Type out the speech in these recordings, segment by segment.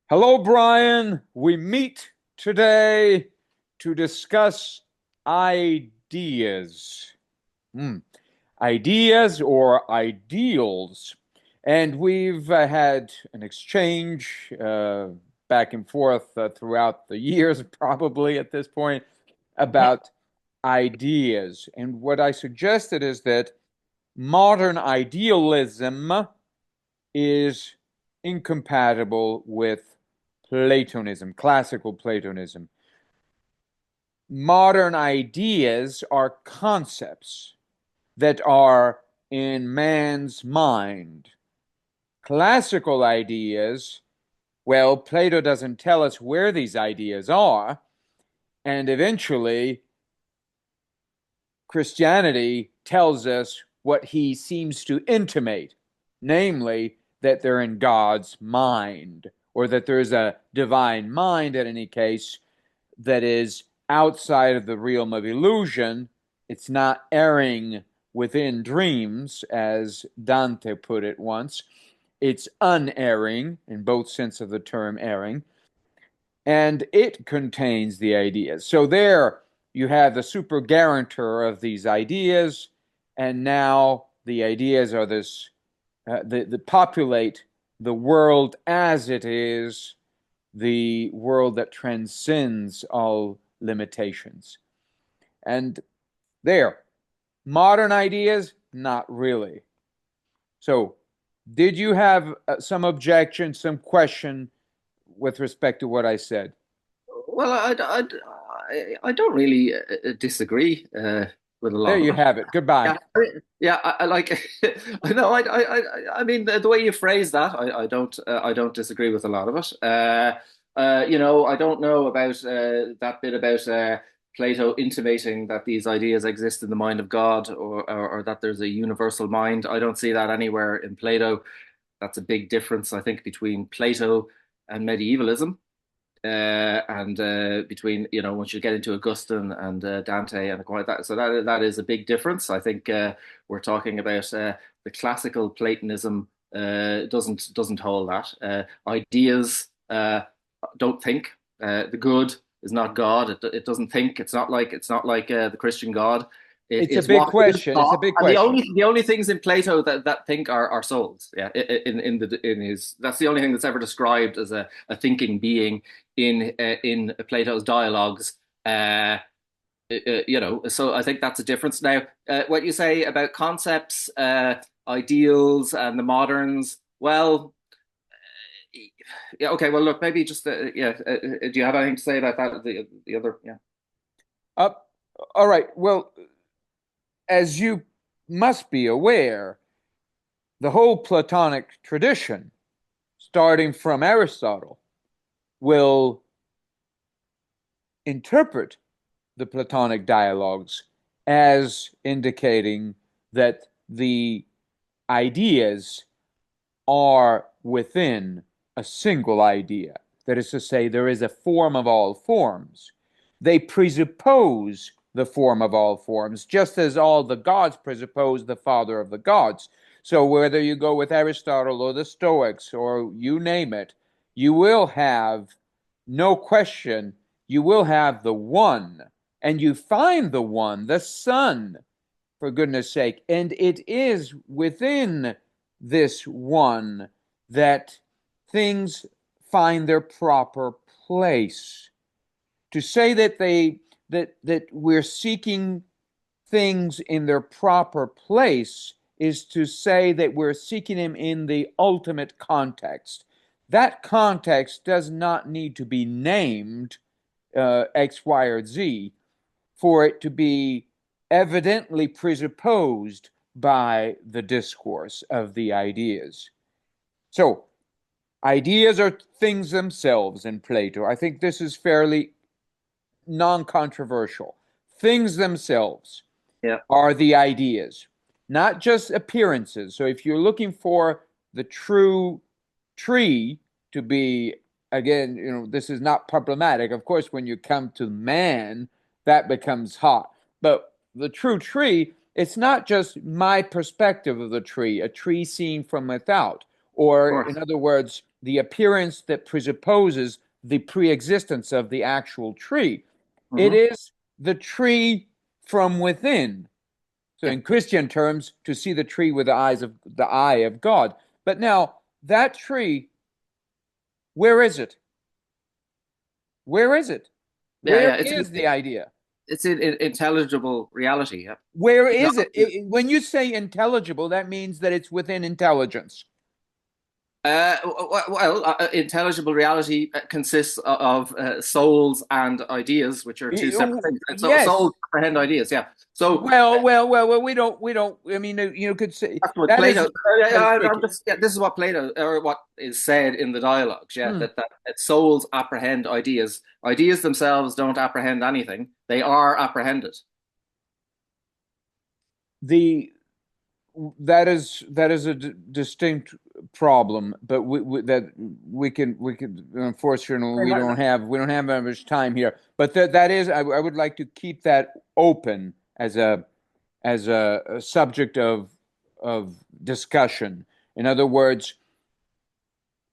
Hello, Brian. We meet today to discuss ideas. Hmm. Ideas or ideals. And we've had an exchange back and forth throughout the years, probably at this point, about ideas. And what I suggested is that modern idealism is incompatible with Platonism, classical Platonism. Modern ideas are concepts that are in man's mind. Classical ideas, well, Plato doesn't tell us where these ideas are, and eventually Christianity tells us what he seems to intimate, namely that they're in God's mind, or that there's a divine mind, in any case, that is outside of the realm of illusion. It's not erring within dreams, as Dante put it once. It's unerring, in both sense of the term erring, and it contains the ideas. So there you have the super guarantor of these ideas, and now the ideas are this the populate the world as it is, the world that transcends all limitations. And there, modern ideas, not really. So, did you have some objection, some question with respect to what I said? Well, I don't really disagree with a There lot of you it. have it. Goodbye. Yeah, yeah. I like. I know. I mean, the way you phrase that, I don't disagree with a lot of it. I don't know about that bit about Plato intimating that these ideas exist in the mind of God, or that there's a universal mind. I don't see that anywhere in Plato. That's a big difference, I think, between Plato and medievalism. And between once you get into Augustine and Dante and quite that, so that is a big difference. I think we're talking about the classical Platonism doesn't hold that. Ideas don't think. The good is not God. It doesn't think. It's not like the Christian God. It's a It's big what is question. It's a thought, big and the question. only things in Plato that think are souls. Yeah, in his that's the only thing that's ever described as a thinking being in Plato's dialogues. So I think that's a difference. Now, what you say about concepts, ideals, and the moderns, well, yeah, okay, well, look, maybe just yeah. Do you have anything to say about that? The other, yeah. Uh, all right. Well, as you must be aware, the whole Platonic tradition, starting from Aristotle, will interpret the Platonic dialogues as indicating that the ideas are within a single idea. That is to say, there is a form of all forms. They presuppose the form of all forms, just as all the gods presuppose the father of the gods. So, whether you go with Aristotle or the Stoics or you name it, you will have no question, you will have the one, and you find the one, the Son, for goodness sake. And it is within this one that things find their proper place. To say that we're seeking things in their proper place is to say that we're seeking them in the ultimate context. That context does not need to be named X, Y, or Z for it to be evidently presupposed by the discourse of the ideas. So, ideas are things themselves in Plato. I think this is fairly non controversial. Things themselves Yeah. are the ideas, not just appearances. So, if you're looking for the true tree to be, again, this is not problematic. Of course, when you come to man, that becomes hot. But the true tree, it's not just my perspective of the tree, a tree seen from without, Of or course. in other words, the appearance that presupposes the pre-existence of the actual tree. It Hmm. is the tree from within. So Yeah. in Christian terms, to see the tree with the eye of God. But now that tree, where is it? Where is it? Yeah. Where Yeah. is the idea? It's in intelligible reality. Yeah. Where It's not. is it? When you say intelligible, that means that it's within intelligence. Intelligible reality consists of souls and ideas, which are two separate things. And so souls Yes. apprehend ideas. Yeah. So Well. We don't. I mean, could say that's what that Plato. is tricky. This is what Plato, or what is said in the dialogues. Yeah, Hmm. that souls apprehend ideas. Ideas themselves don't apprehend anything. They are apprehended. The that is a distinct problem, but we can unfortunately we don't have that much time here. But that is I would like to keep that open as a subject of discussion. In other words,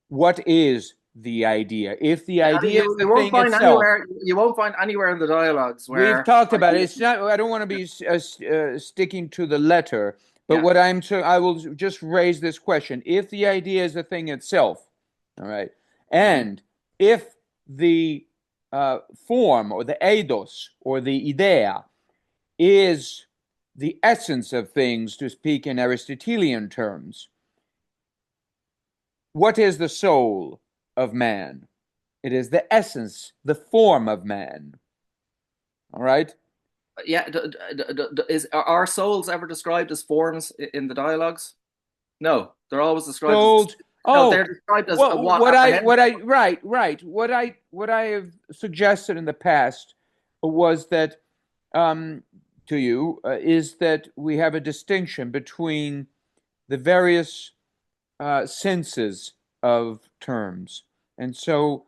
what is the idea? If the idea is the You won't thing find itself, anywhere. You won't find anywhere in the dialogues we've where talked about it. ideas. It's not. I don't want to be sticking to the letter, but Yeah. what I'm so I will just raise this question: if the idea is the thing itself, all right, Mhm. and if the form or the eidos or the idea is the essence of things, to speak in Aristotelian terms, what is the soul of man? It is the essence, the form of man. All right. Yeah. Are our souls ever described as forms in the dialogues? No, they're always described as Sold. no, they're Oh, described as what apprehend. right. What I have suggested in the past was that to you is that we have a distinction between the various senses of terms, and so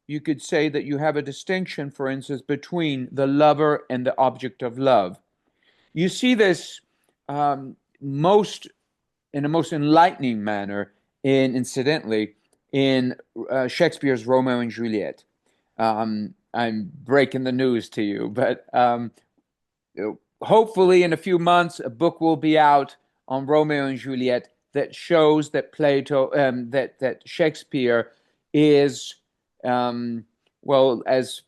you could say that you have a distinction, for instance, between the lover and the object of love. You see this most in a most enlightening manner incidentally in Shakespeare's Romeo and Juliet. I'm breaking the news to you, but hopefully in a few months a book will be out on Romeo and Juliet that shows that that Shakespeare is well, as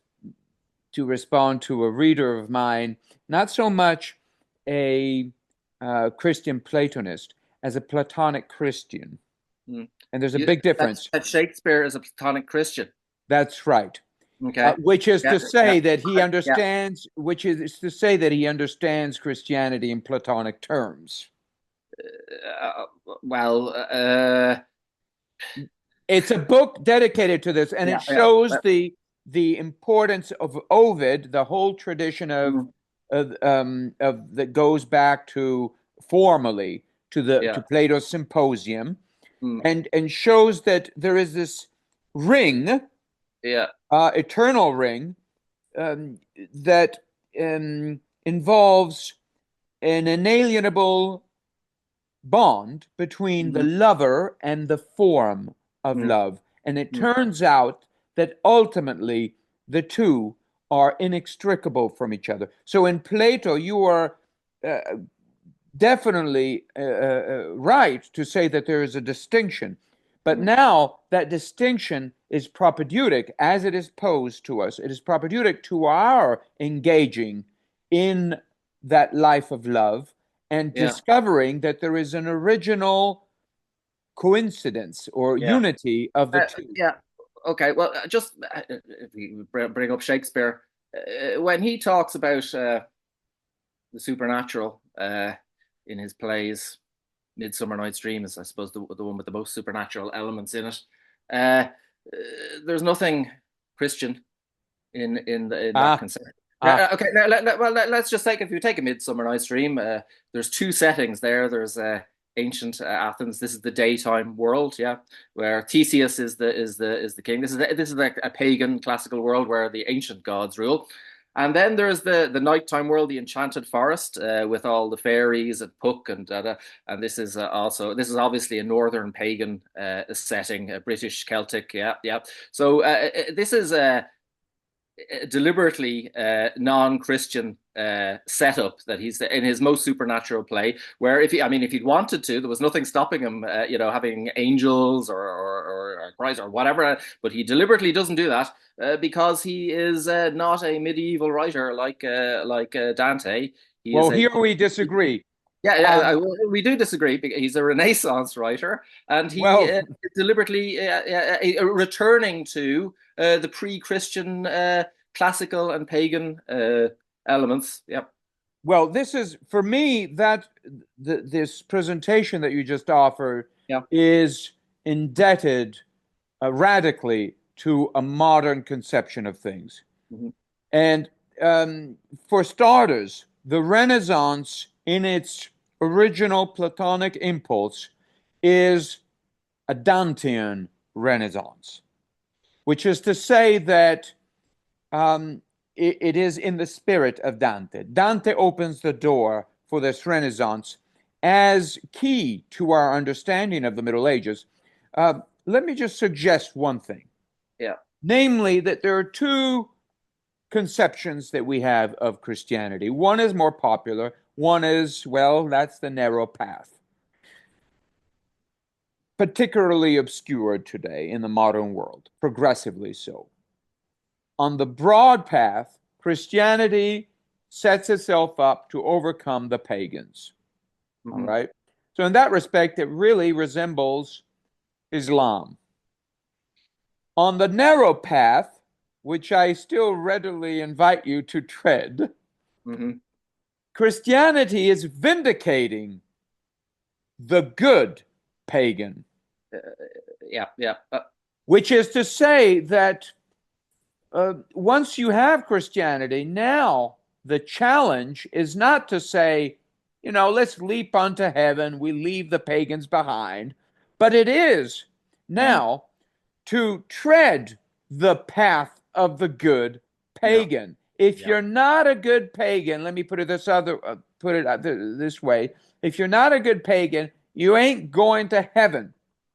to respond to a reader of mine, not so much a Christian Platonist as a Platonic Christian. Mm. And there's a big difference. That Shakespeare is a Platonic Christian. That's right. Okay. Which is Yeah. to Yeah. say that he Yeah. understands, which is to say that he understands Christianity in Platonic terms. Uh, well. It's a book dedicated to this, and it Yeah. Yeah. shows the importance of Ovid, the whole tradition Mm, of that goes back to formally yeah. to Plato's Symposium, Mm, and shows that there is this ring, yeah. eternal ring, um, that involves an inalienable bond between the Mm, lover and the form of mm, love. And it mm, turns out that ultimately the two are inextricable from each other. So in Plato, you are uh, definitely right to say that there is a distinction. But mm, now that distinction is propedeutic as it is posed to us. It is propedeutic to our engaging in that life of love and yeah. discovering that there is an original coincidence or Yeah. unity of the two. Yeah. Okay. Well, just if we bring up Shakespeare, when he talks about the supernatural in his plays, Midsummer Night's Dream is, I suppose, the one with the most supernatural elements in it. Uh, there's nothing Christian in that Ah, concept. ah, Okay, now, let's just take, if you take a Midsummer Night's Dream, there's two settings there. There's ancient Athens. This is the daytime world, yeah, where Theseus is the king. This is like a pagan classical world where the ancient gods rule. And then there's the nighttime world, the enchanted forest, with all the fairies and Puck and and this is this is obviously a northern pagan setting, British Celtic, yeah, yeah. So this is deliberately non-Christian setup that he's in his most supernatural play. Where I mean, if he'd wanted to, there was nothing stopping him, having angels or Christ or whatever. But he deliberately doesn't do that because he is not a medieval writer like Dante. He Well, is a here we disagree. yeah, Um, we do disagree. He's a Renaissance writer, and he well, deliberately returning to the pre-Christian classical and pagan elements. Yep. well, this is for me that this presentation that you just offered Yeah. is indebted radically to a modern conception of things. Hmm. And for starters, the Renaissance, in its original Platonic impulse, is a Dantean Renaissance, which is to say that it is in the spirit of Dante. Dante opens the door for this Renaissance as key to our understanding of the Middle Ages. Let me just suggest one thing, Yeah. namely that there are two conceptions that we have of Christianity. One is more popular, one is, well, that's the narrow path, particularly obscured today in the modern world, progressively so. On the broad path, Christianity sets itself up to overcome the pagans. All Hmm. right. So, in that respect, it really resembles Islam. On the narrow path, which I still readily invite you to tread, Hmm. Christianity is vindicating the good pagan, Uh, yeah. Yeah. which is to say that once you have Christianity, now the challenge is not to say, let's leap unto heaven, we leave the pagans behind, but it is Mm. now to tread the path of the good Yeah. pagan. If Yeah. you're not a good pagan, let me put it this way: if you're not a good pagan, you ain't going to heaven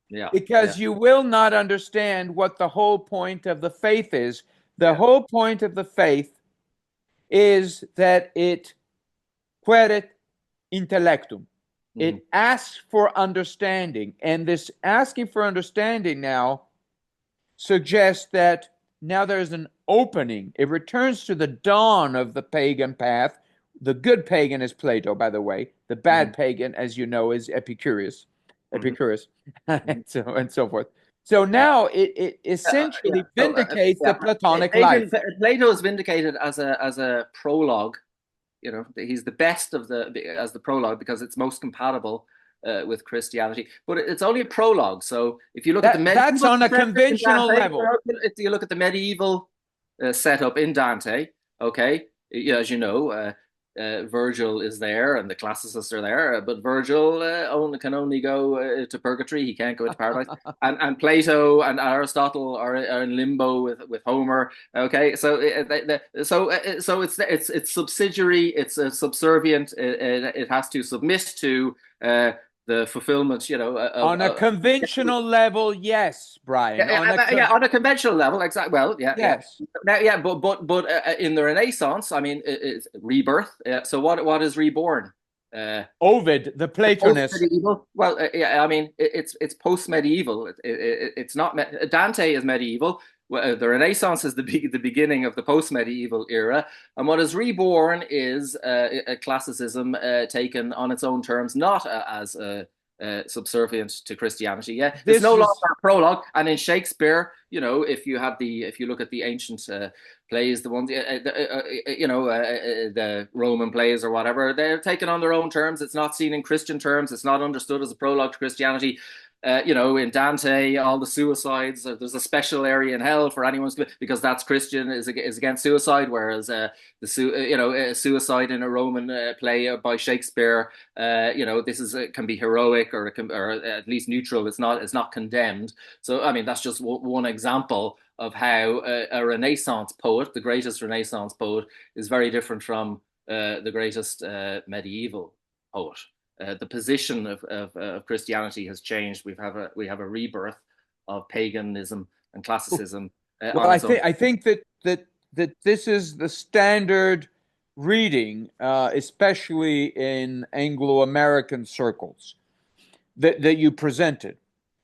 Yeah. Yeah. because you will not understand what the whole point of the faith is. The Yeah. whole point of the faith is that it querit intellectum. Hmm. It asks for understanding. And this asking for understanding now suggests that now there's an opening. It returns to the dawn of the pagan path. The good pagan is Plato, by the way. The Hmm. bad pagan, as you know, is Epicurus. Hmm. Epicurus, Hmm. and so forth. So Yeah. now it Yeah. essentially So vindicates the yeah, Platonic life. Plato is vindicated as a prologue. He's the best of the as the prologue because it's most compatible with Christianity. But it's only a prologue. So if you look at the That's medieval on a setup in conventional Dante, level. if you look at the medieval setup in Dante, okay, yeah, as you know, Virgil is there and the classicists are there, but Virgil can only go to purgatory. He can't go into paradise. And Plato and Aristotle are in limbo with Homer. Okay, so it's subsidiary, it's subservient. It has to submit to the fulfillment, On a of conventional level, yes, Brian. On a yeah, on a conventional level, exactly. Well, yeah, yeah. yes. Now, yeah, but in the Renaissance, I mean, it's rebirth. So what is reborn? Uh, Ovid, the Post Platonist. medieval. Well, yeah, I mean, it's post medieval. It's not Dante is medieval. Well, the Renaissance is the beginning of the post medieval era, and what is reborn is a classicism taken on its own terms, not as subservient to Christianity. Yeah, it's no This longer is a prologue. And in Shakespeare, if you look at the ancient plays, the ones, the Roman plays or whatever, they're taken on their own terms. It's not seen in Christian terms. It's not understood as a prologue to Christianity. In Dante, all the suicides, there's a special area in hell for anyone because that's Christian is against suicide, whereas suicide in a Roman play by Shakespeare, this can be heroic or at least neutral. It's not condemned. So I mean, that's just one example of how a Renaissance poet, the greatest Renaissance poet, is very different from the greatest medieval poet. The position of Christianity has changed. We have a rebirth of paganism and classicism Well, on its own. I think that this is the standard reading, especially in Anglo-American circles, that you presented.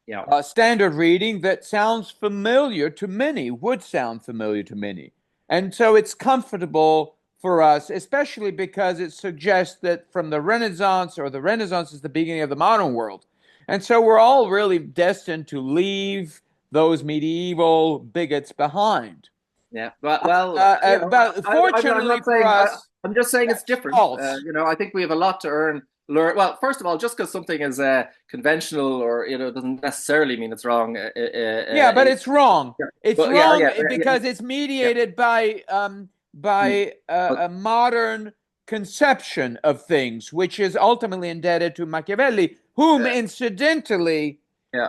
Yeah, Standard reading that sounds familiar to many, would sound familiar to many. And so it's comfortable for us, especially because it suggests that from the Renaissance, or the Renaissance is the beginning of the modern world. And so we're all really destined to leave those medieval bigots behind. yeah. Well, But I'm fortunately not for saying. us, I'm just saying it's that's different. false. I think we have a lot to learn. Well, first of all, just because something is conventional or doesn't necessarily mean it's wrong. Yeah, but it's wrong. Yeah. It's But yeah, wrong yeah, because it's yeah, mediated by yeah. a modern conception of things, which is ultimately indebted to Machiavelli, whom Uh, incidentally yeah.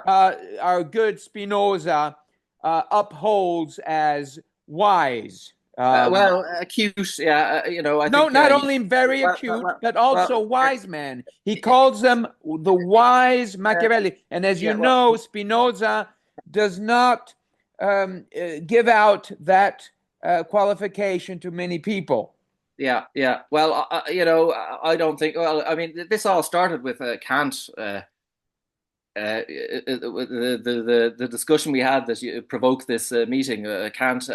our good Spinoza upholds as wise. Acute. Yeah. I No, think. not only very Well, acute, well, but well, also wise man. He calls them the wise uh, Machiavelli. And as you yeah. Well, know, Spinoza does not give out that qualification to many people. yeah, yeah. Well, I don't think. Well, I mean, this all started with Kant. The discussion we had that provoked this meeting, Kant,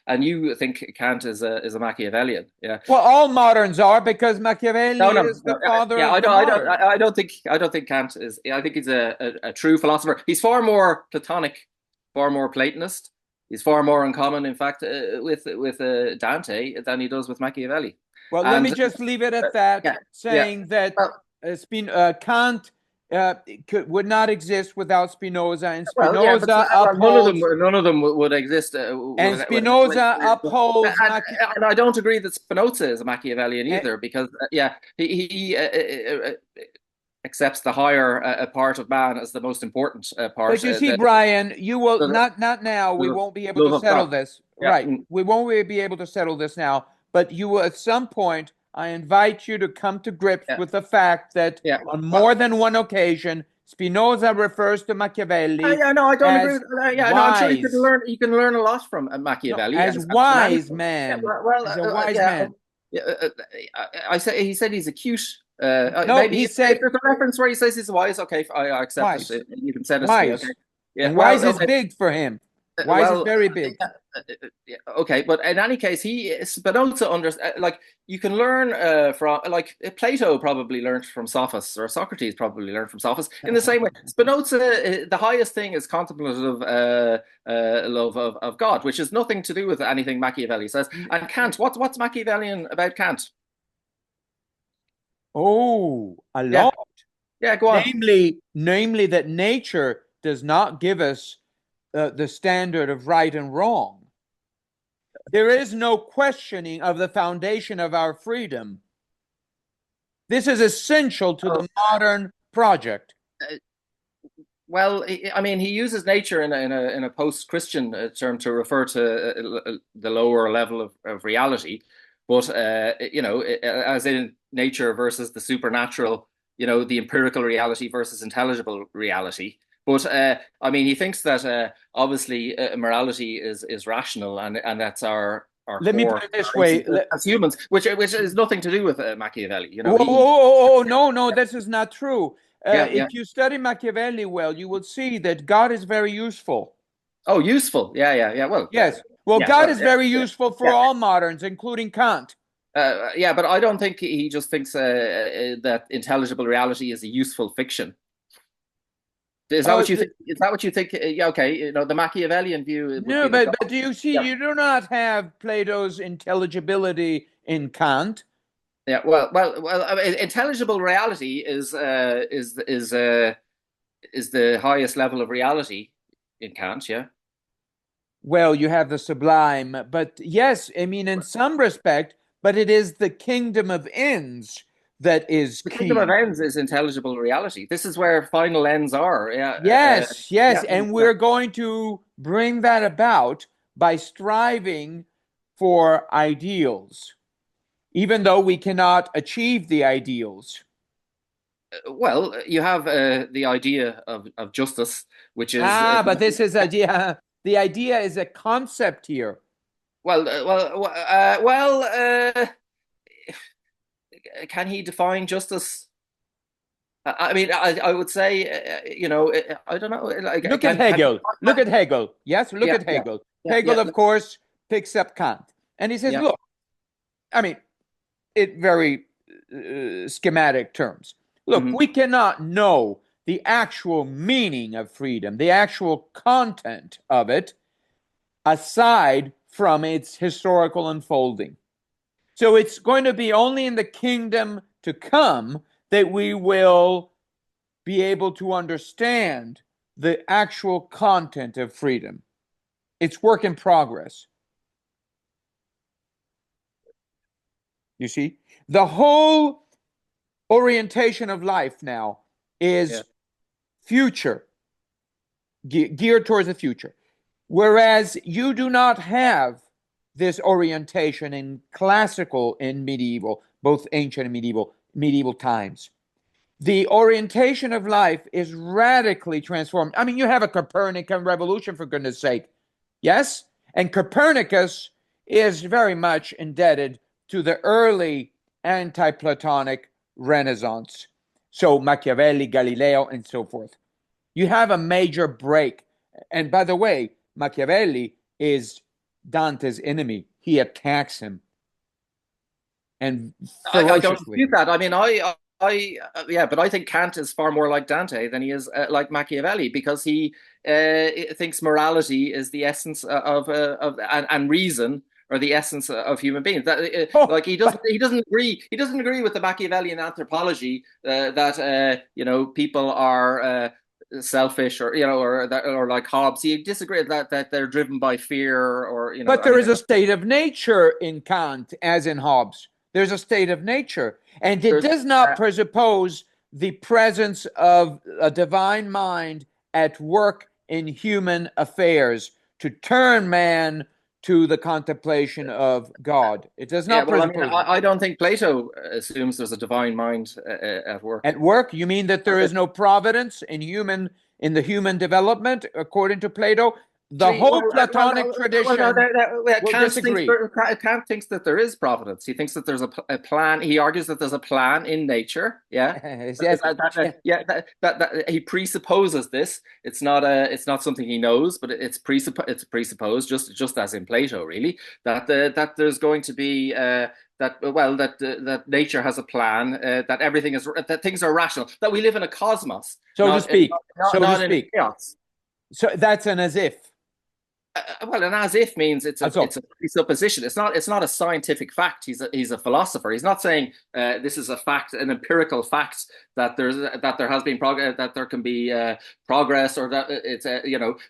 and you think Kant is a Machiavellian, yeah? Well, all moderns are because No, Machiavelli no, is the no. father Yeah, of I the don't, I don't, modern. I don't think Kant is. I think he's a true philosopher. He's far more Platonic, far more Platonist. He's far more in common, in fact, with Dante than he does with Machiavelli. Well, let me And just leave it at that, yeah, yeah. saying that Well, Kant would not exist without Spinoza, and yeah, but Spinoza none of them upholds would exist and Spinoza upholds and, and I don't agree that Spinoza is a Machiavellian eh, either, because yeah, he accepts the higher part of man as the most important part, but you see, the, Brian, you will the, not now. We the won't be able love to of settle God. this. Yeah, Right. We won't be able to settle this now, but you will at some point. I invite you to come to grips yeah, with the fact that yeah. on more Well, than one occasion, Spinoza refers to Machiavelli yeah, no, I don't agree as with. Yeah, no, I'm sure you can wise. learn. You can learn a lot from No, Machiavelli as and any. wise Yeah, man, as a well, wise yeah. man. Yeah, I said he said he's acute. No, Maybe he if said there's a reference where he says he's wise, okay, I accept wise, it. You can send it to me, okay? wise, Yeah, and well, wise is okay, big for him. Wise is well, very big. yeah, okay, but in any case, he Spinoza under like you can learn from like Plato probably learned from Sophos, or Socrates probably learned from Sophos. In the same way, Spinoza, the highest thing is contemplative love of God, which has nothing to do with anything Machiavelli says. And Kant, what's Machiavellian about Kant? Oh, a Yeah, lot. yeah, go on. Namely that nature does not give us the standard of right and wrong. There is no questioning of the foundation of our freedom. This is essential to Oh, the modern project. uh, well, I mean, he uses nature in a post-Christian term to refer to the lower level of reality, but as in nature versus the supernatural, the empirical reality versus intelligible reality. But I mean, he thinks that obviously morality is rational, and that's our Let me core put it this way. basis as humans, which has nothing to do with Machiavelli. Whoa, whoa, He whoa, whoa, no, no, this is not true. yeah, yeah. If you study Machiavelli well, you will see that God is very useful. Oh, useful. Yeah, yeah, yeah. Well, Yes. Well, yeah, God well, is yeah, very yeah, useful for yeah. all moderns, including Kant. Yeah, but I don't think he just thinks that intelligible reality is a useful fiction. Is that Uh, what you think? Is that what you think? Yeah, okay. The Machiavellian view would no, be that God. but do you see, Yeah, you do not have Plato's intelligibility in Kant. yeah. Well. I mean, intelligible reality is is the highest level of reality in Kant. Yeah, Well, you have the sublime, but yes, I mean, in some respect, but it is the kingdom of ends that is the kingdom of key. ends is intelligible reality. This is where final ends are. Yeah, Yes, yeah, yes, and we're going to bring that about by striving for ideals, even though we cannot achieve the ideals. well, you have the idea of justice, which is But this is idea. The idea is a concept here. well. Can he define justice? I mean, I would say, I don't know. Like, Look at can he Hegel. define Look that? at Hegel. Yes, look Yeah, at yeah, Hegel. yeah, Hegel, yeah, of course, picks up Kant. And he says, yeah. look, I mean, in very schematic terms. Look, Hmm. we cannot know the actual meaning of freedom, the actual content of it, aside from its historical unfolding. So it's going to be only in the kingdom to come that we will be able to understand the actual content of freedom. It's work in progress. You see, the whole orientation of life now Yeah. is future, geared towards the future. Whereas you do not have this orientation in classical and medieval, both ancient and medieval times. The orientation of life is radically transformed. I mean, you have a Copernican revolution, for goodness sake. Yes? And Copernicus is very much indebted to the early anti Platonic Renaissance. So, Machiavelli, Galileo, and so forth. You have a major break. And by the way, Machiavelli is Dante's enemy. He attacks him and I don't ferociously. dispute that. I mean, yeah, but I think Kant is far more like Dante than he is like Machiavelli because he thinks morality is the essence of and reason are the essence of human beings. That Oh, like but he doesn't agree with the Machiavellian anthropology that people are selfish or or like Hobbes. He disagrees that they're driven by fear or But I there mean is a state of nature in Kant, as in Hobbes. There's a state of nature. And it there's does not presuppose the presence of a divine mind at work in human affairs to turn man to the contemplation of God. It does Yeah, not well, I mean, presuppose that. I don't think Plato assumes there's a divine mind at work. At work, you mean that there is no providence in the human development, according to Plato? The Actually, whole Platonic no, tradition will disagree. Kant thinks that there is providence. He thinks that there's a plan. He argues that there's a plan in nature. Yeah, Yes, yeah. That he presupposes this. It's not something he knows, but it's presupposed, just as in Plato, really, that there's going to be that nature has a plan, that everything is that things are rational, that we live in a cosmos, so to speak. So to not in a speak. chaos. So that's an as if. Well, an as if means it's Also, a presupposition. It's not a scientific fact. He's a philosopher. He's not saying this is a fact, an empirical fact that there has been progress, that there can be progress, or that it's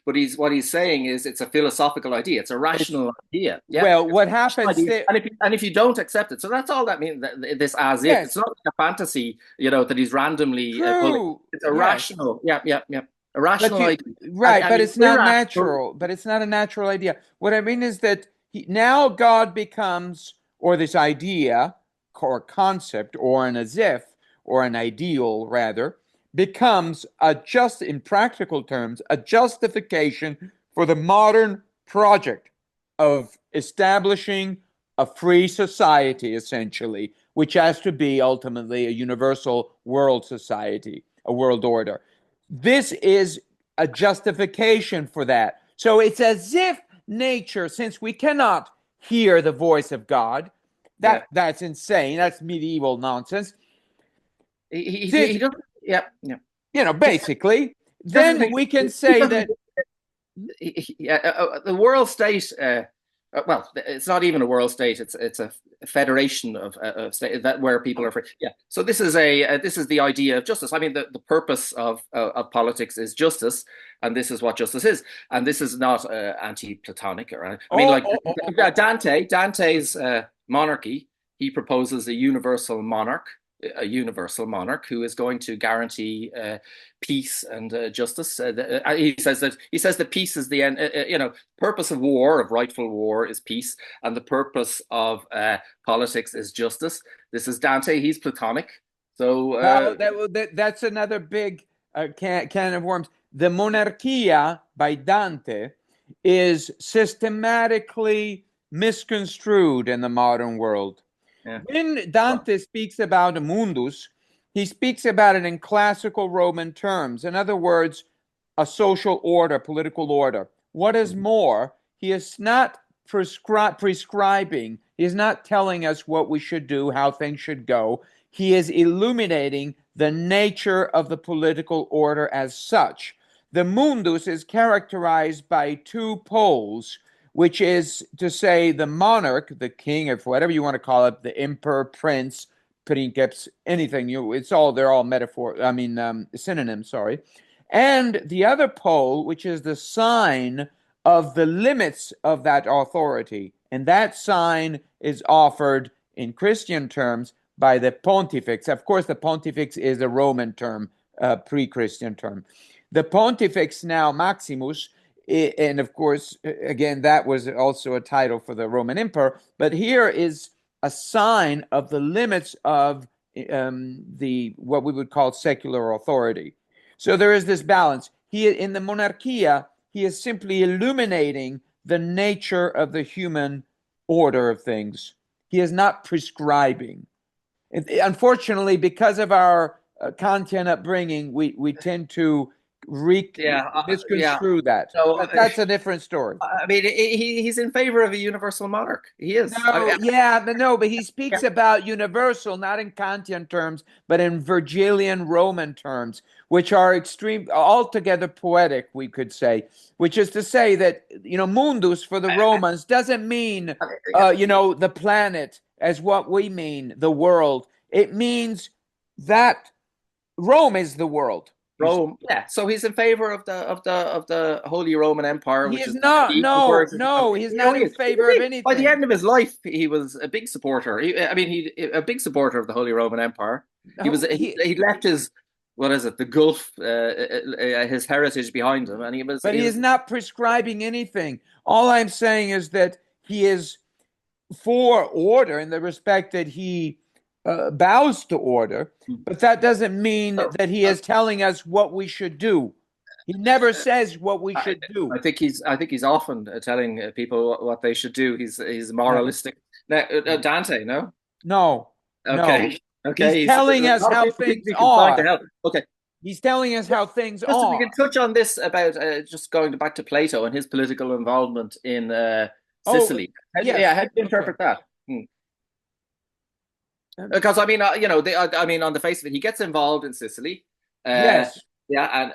But what he's saying is it's a philosophical idea. It's a it's rational idea. Yeah, well, it's what a rational happens idea. there? And if you don't accept it, so that's all that means. This as if it's Yes, not like a fantasy, that he's randomly pulling. true. It's a Yes, rational. Yeah, yeah, yeah. A but rational you idea. right, I but mean, it's not irrational. natural. But it's not a natural idea. What I mean is that now God becomes, or this idea, or concept, or an as if, or an ideal rather, becomes a just in practical terms a justification for the modern project of establishing a free society, essentially, which has to be ultimately a universal world society, a world order. This is a justification for that. So it's as if nature, since we cannot hear the voice of God, Yeah. that's insane. That's medieval nonsense. He Since doesn't. Yeah, yeah. He basically, doesn't then think we can he say doesn't. that The world state. well, it's not even a world state. It's a federation of state that where people are free. Yeah. So this is the idea of justice. I mean, the purpose of politics is justice, and this is what justice is. And this is not anti-Platonic or I mean, Oh, like oh, oh, oh, oh. Dante's monarchy. He proposes a universal monarch who is going to guarantee peace and justice. He says that peace is the end. Purpose of war, of rightful war, is peace, and the purpose of politics is justice. This is Dante. He's Platonic. So Well, that's another big can of worms. The Monarchia by Dante is systematically misconstrued in the modern world. yeah, When well, Dante speaks about a mundus, he speaks about it in classical Roman terms. In other words, a social order, political order. What is more, he is not prescribing, he is not telling us what we should do, how things should go. He is illuminating the nature of the political order as such. The mundus is characterized by two poles, which is to say the monarch, the king, or whatever you want to call it, the emperor, prince, princeps, anything. They're all metaphor. I mean, synonyms. Sorry. And the other pole, which is the sign of the limits of that authority, and that sign is offered in Christian terms by the pontifex. Of course, the pontifex is a Roman term, pre-Christian term. The pontifex now Maximus, and of course, again, that was also a title for the Roman emperor. But here is a sign of the limits of the what we would call secular authority. So there is this balance. In the Monarchia, he is simply illuminating the nature of the human order of things. He is not prescribing. Unfortunately, because of our Kantian upbringing, we tend to yeah, yeah. misconstrue that. So But that's a different story. I mean, he's in favor of a universal monarch. He is. I No, mean, yeah, no, but he yeah, speaks about universal, not in Kantian terms, but in Virgilian Roman terms, which are extreme, altogether poetic, we could say, which is to say that, mundus for the Romans doesn't mean, yeah. the planet as what we mean, the world. It means that Rome is the world. You see. Rome. Yeah. So he's in favor of the Holy Roman Empire, He which is is not, the no, words. no, he's You not know, in favor of by the anything. end of his life, he was a big supporter. I mean, he a big supporter of the Holy Roman Empire. No, He left his what is it, the Gulf, his heritage behind him, and but he he is was. not prescribing anything. All I'm saying is that he is for order in the respect that he bows to order, but that doesn't mean So, that he is telling us what we should do. He never says what we I, should do. I think he's often telling people what they should do. He's No, moralistic. Now, no, Dante, no? no, no. Okay. He's Okay. telling A us lot of how people think things we can trying to are. help. Okay. He's telling us how things Just if we can are. touch on this about just going back to Plato and his political involvement in Oh, Sicily. yes. How do you Okay. interpret that? Um, Because I mean, I mean, on the face of it, he gets involved in Sicily. Uh, yes. yeah,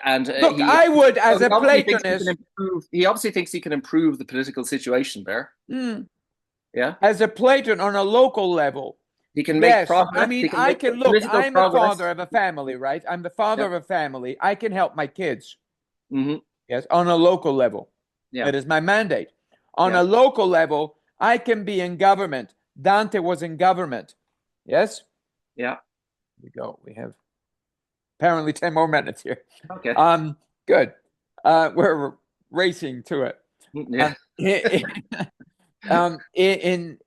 and Look, I would, so as he a obviously thinks he can Platonist, improve. He obviously thinks he can improve the political situation there. mm, Yeah, as a Platon on a local level, he can make yes, I progress. mean, He can I make can look, political I'm the progress. father of a family, right? I'm the father Yeah. of a family. I can help my kids, Hmm. yes, on a local level. Yeah. That is my mandate. On Yeah. a local level, I can be in government. Dante was in government. Yes? Yeah. Here we go. We have apparently 10 more minutes here. Okay. Um, good. We're racing to it. Yeah. In,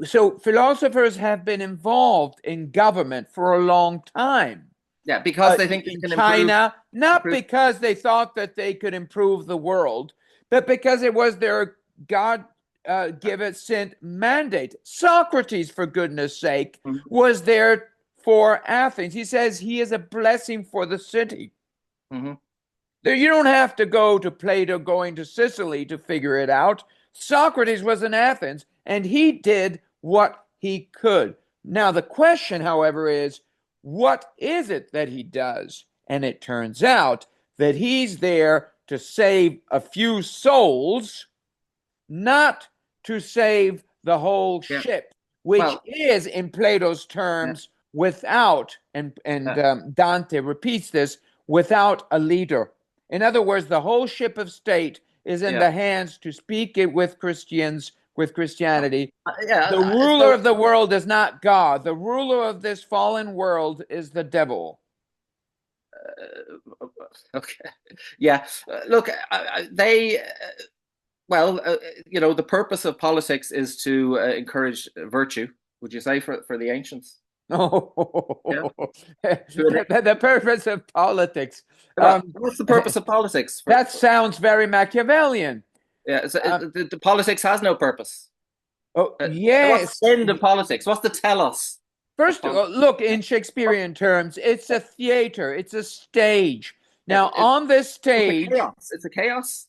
so philosophers have been involved in government for a long time. Yeah. Because they think they In can improve. China, not Improve. because they thought that they could improve the world, but because it was their God given sent mandate. Socrates, for goodness sake, Mhm. was there for Athens. He says he is a blessing for the city. Mhm. You don't have to go to Plato going to Sicily to figure it out. Socrates was in Athens and he did what he could. Now, the question, however, is what is it that he does? And it turns out that he's there to save a few souls, not to save the whole Yeah. ship, which Well, is, in Plato's yeah, terms, without, and yeah, Dante repeats this, without a leader. In other words, the whole ship of state is in yeah. the hands, to speak it with Christians, with Christianity. Yeah. The ruler So, of the world is not God. The ruler of this fallen world is the devil. okay. Yeah. Look, they, well, the purpose of politics is to encourage virtue, would you say, for the ancients? Yeah. Oh, To the purpose of politics. Well, what's the purpose of politics? That sounds very Machiavellian. Yeah, so Um, the politics has no purpose. oh, What's yes. the end of politics? What's the telos of First, politics? look, in Shakespearean terms, it's a theater, it's a stage. Yeah, Now, on this it's a stage, chaos. It's a chaos.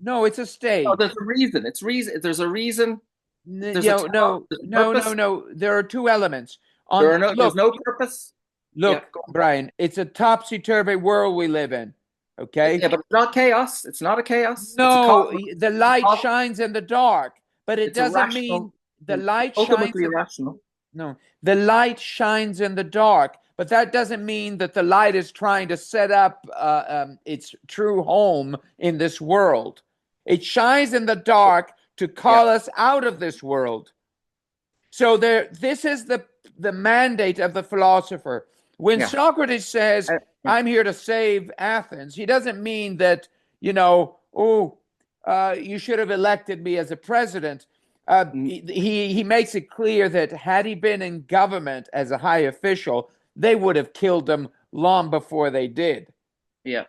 no, it's a No, there's stage. a reason. It's reason. There's a reason. There's a No, telos. no, There's a no, no, purpose. no. There are two elements. On There's look, no purpose. Yeah, look, Brian, it's a topsy-turvy world we live in. yeah, Okay? but it's not chaos. It's not a chaos. It's a No, cosmos. the light shines in the dark, but it It's a doesn't rational, mean the light shines ultimately in, rational. no, the light shines in the dark, but that doesn't mean that the light is trying to set up its true home in this world. It shines in the dark to Yeah, call us out of this world. So this is the mandate of the philosopher. When yeah, Socrates says, yeah. "I'm here to save Athens," he doesn't mean that, you should have elected me as a president. Mm, He makes it clear that had he been in government as a high official, they would have killed him long before they did. yeah,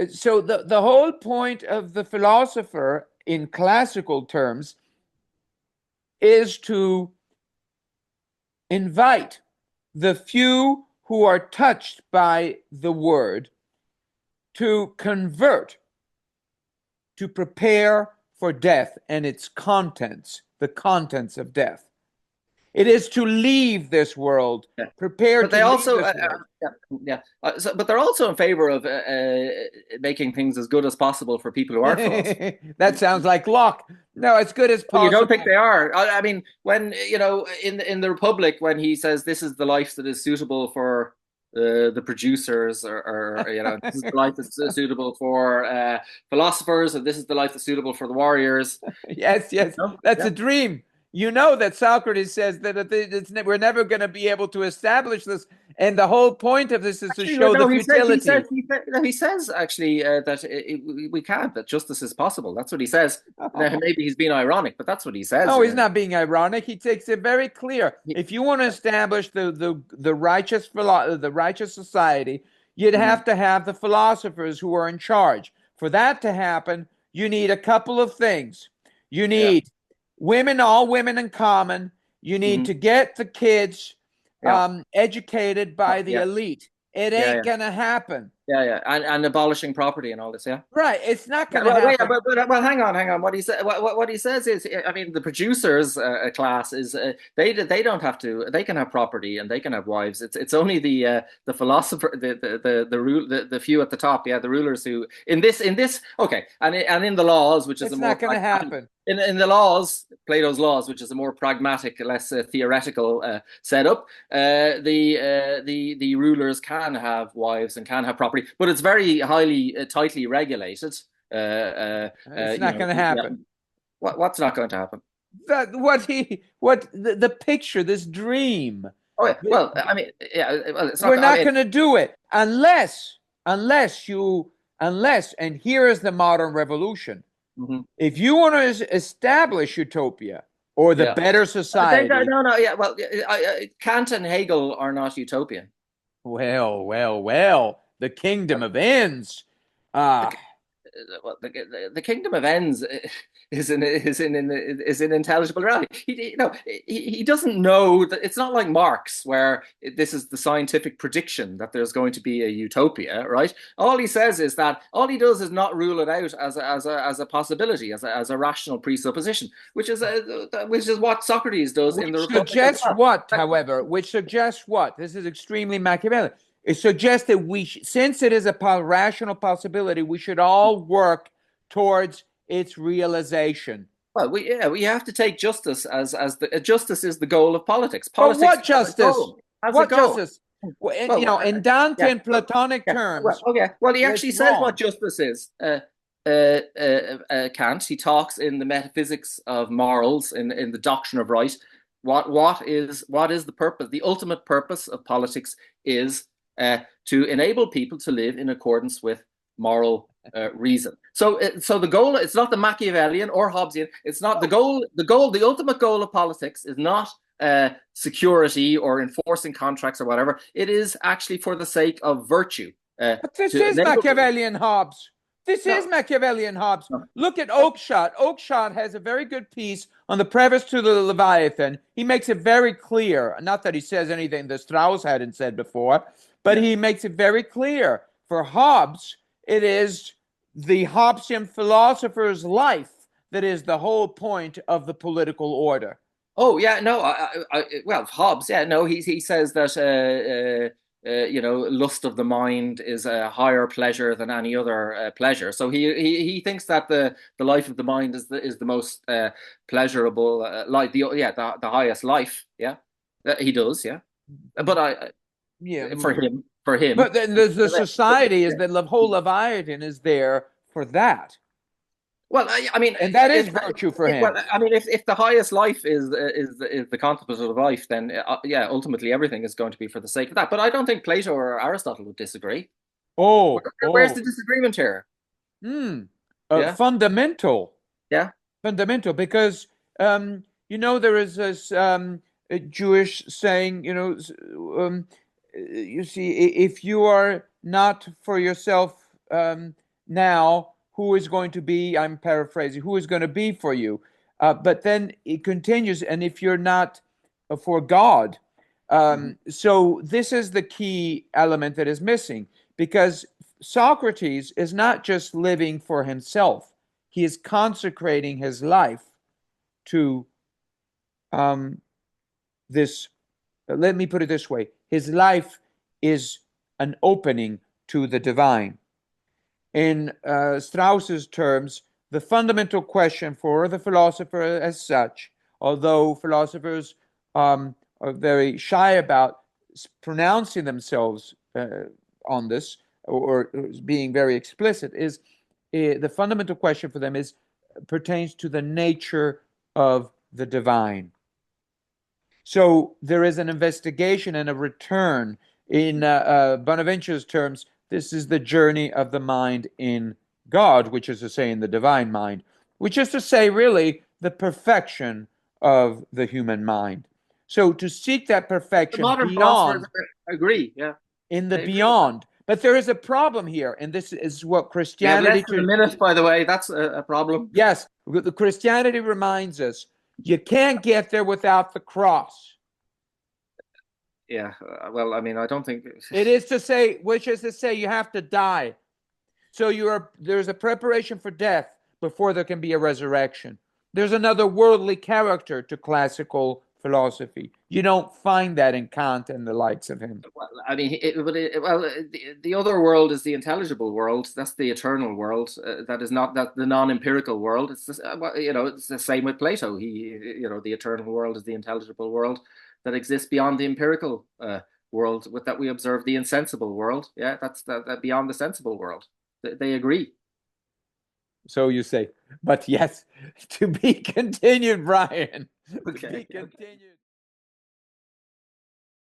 So the whole point of the philosopher in classical terms is to invite the few who are touched by the word to convert, to prepare for death and its contents, the contents of death. It is to leave this world, yeah. prepare But to they leave also, this world. yeah, yeah. But they're also in favor of making things as good as possible for people who aren't philosophers. That sounds like Locke. No, as good as Well, you don't think possible. they are? I mean, when in the Republic, when he says this is the life that is suitable for the producers, or this is the life that's suitable for philosophers, and this is the life that's suitable for the warriors. Yes, yes, No? that's a Yeah. dream. You know that Socrates says that we're never going to be able to establish this, and the whole point of this is to Actually, no, show the no. futility. No, he says actually that we can't. That justice is possible. That's what he says. Now, maybe he's being ironic, but that's what he says. No, he's not being ironic. He takes it very clear. He- If you want to establish the righteous society, you'd Mhm. have to have the philosophers who are in charge. For that to happen, you need a couple of things. You Yeah. need all women in common. You need Mhm. to get the kids Yeah. educated by the Yeah. elite. It Yeah. ain't Yeah. gonna happen. Yeah. Yeah. And abolishing property and all this. Yeah. Right? It's not Yeah, gonna happen. well, hang on, hang on. What he said, what he says is, I mean, the producers class is they don't have to. They can have property and they can have wives. It's only the philosopher, the few at the top, yeah, the rulers who in this okay, and in the laws, which is a It's more not gonna pragmatic, happen. in the laws, Plato's laws, which is a more pragmatic, less theoretical setup. The rulers can have wives and can have property, but it's very highly tightly regulated. It's not gonna Yeah. happen. What's not going to happen? The picture, this dream. Oh yeah. Well, I mean, yeah. Well, it's We're not. I not mean, going to do it unless, and here is the modern revolution. mhm, If you want to establish utopia or the yeah. better society, No, no. Yeah. Well, Kant and Hegel are not utopian. well, the kingdom of ends. The, Ah, well, the kingdom of ends is an intelligible reality. He doesn't know that it's not like Marx, where this is the scientific prediction that there's going to be a utopia, right? All he says is that all he does is not rule it out as a possibility, as a rational presupposition, which is what Socrates does in the which Republic as suggests well. what, however, which suggests what? This is extremely Machiavellian. It suggests that since it is a rational possibility, we should all work towards its realization. Well, we have to take justice as the justice is the goal of politics. But Politics what has a justice? goal. Has a What goal. justice? Well, Well, in Dante yeah, and Platonic yeah. Well, terms, okay. Well, he it's actually says what wrong. justice is. Kant. He talks in the metaphysics of morals, in the doctrine of right. What is the purpose? The ultimate purpose of politics is to enable people to live in accordance with moral reason. So the goal, it's not the Machiavellian or Hobbesian. It's not the goal. The ultimate goal of politics is not security or enforcing contracts or whatever. It is actually for the sake of virtue. But this To is enable people. Machiavellian Hobbes. This is No, Machiavellian Hobbes. no. Look at Oakeshott. Oakeshott has a very good piece on the preface to the Leviathan. He makes it very clear, not that he says anything that Strauss hadn't said before, but Yeah. he makes it very clear. For Hobbes, it is the Hobbesian philosopher's life that is the whole point of the political order. Oh yeah, no. Well, Hobbes. Yeah, no. He says that lust of the mind is a higher pleasure than any other pleasure. So he thinks that the life of the mind is the most pleasurable life. The highest life. Yeah, he does. Yeah, but Yeah. for him. But then the society is that the whole Leviathan is there for that. Well, I mean, And that is virtue for him. if the highest life is the contemplative life, then yeah, ultimately everything is going to be for the sake of that. But I don't think Plato or Aristotle would disagree. Oh, Where's oh, the disagreement here? hmm. Yeah, Fundamental, yeah. fundamental, because there is this a Jewish saying, you see, if you are not for yourself now, who is going to be? I'm paraphrasing. Who is going to be for you? But then it continues, and if you're not for God, Mhm. so this is the key element that is missing because Socrates is not just living for himself, he is consecrating his life to um, this. Let me put it this way: his life is an opening to the divine. In Strauss's terms, the fundamental question for the philosopher as such, although philosophers are very shy about pronouncing themselves on this or being very explicit, is the fundamental question for them is pertains to the nature of the divine. So there is an investigation and a return. In Bonaventure's terms, this is the journey of the mind in God, which is to say, in the divine mind, which is to say, really, the perfection of the human mind. So to seek that The perfection modern philosophers beyond, agree. Yeah, in the they agree with that. beyond. But there is a problem here, and this is what We have less Christianity than a to minute, by the way. That's a problem. yes, the Christianity reminds us you can't get there without the cross. Yeah. Well, I mean, I don't think. It is to say, which is to say, you have to die. So there's a preparation for death before there can be a resurrection. There's another worldly character to classical philosophy. You don't find that in Kant and the likes of him. Well, I mean, the other world is the intelligible world. That's the eternal world. That is not that the non-empirical world. It's just, it's the same with Plato. The eternal world is the intelligible world that exists beyond the empirical world, with that we observe the insensible world. Yeah, that's that beyond the sensible world. They agree. So you say, but yes, to be continued, Brian. To Okay. be Okay. continued.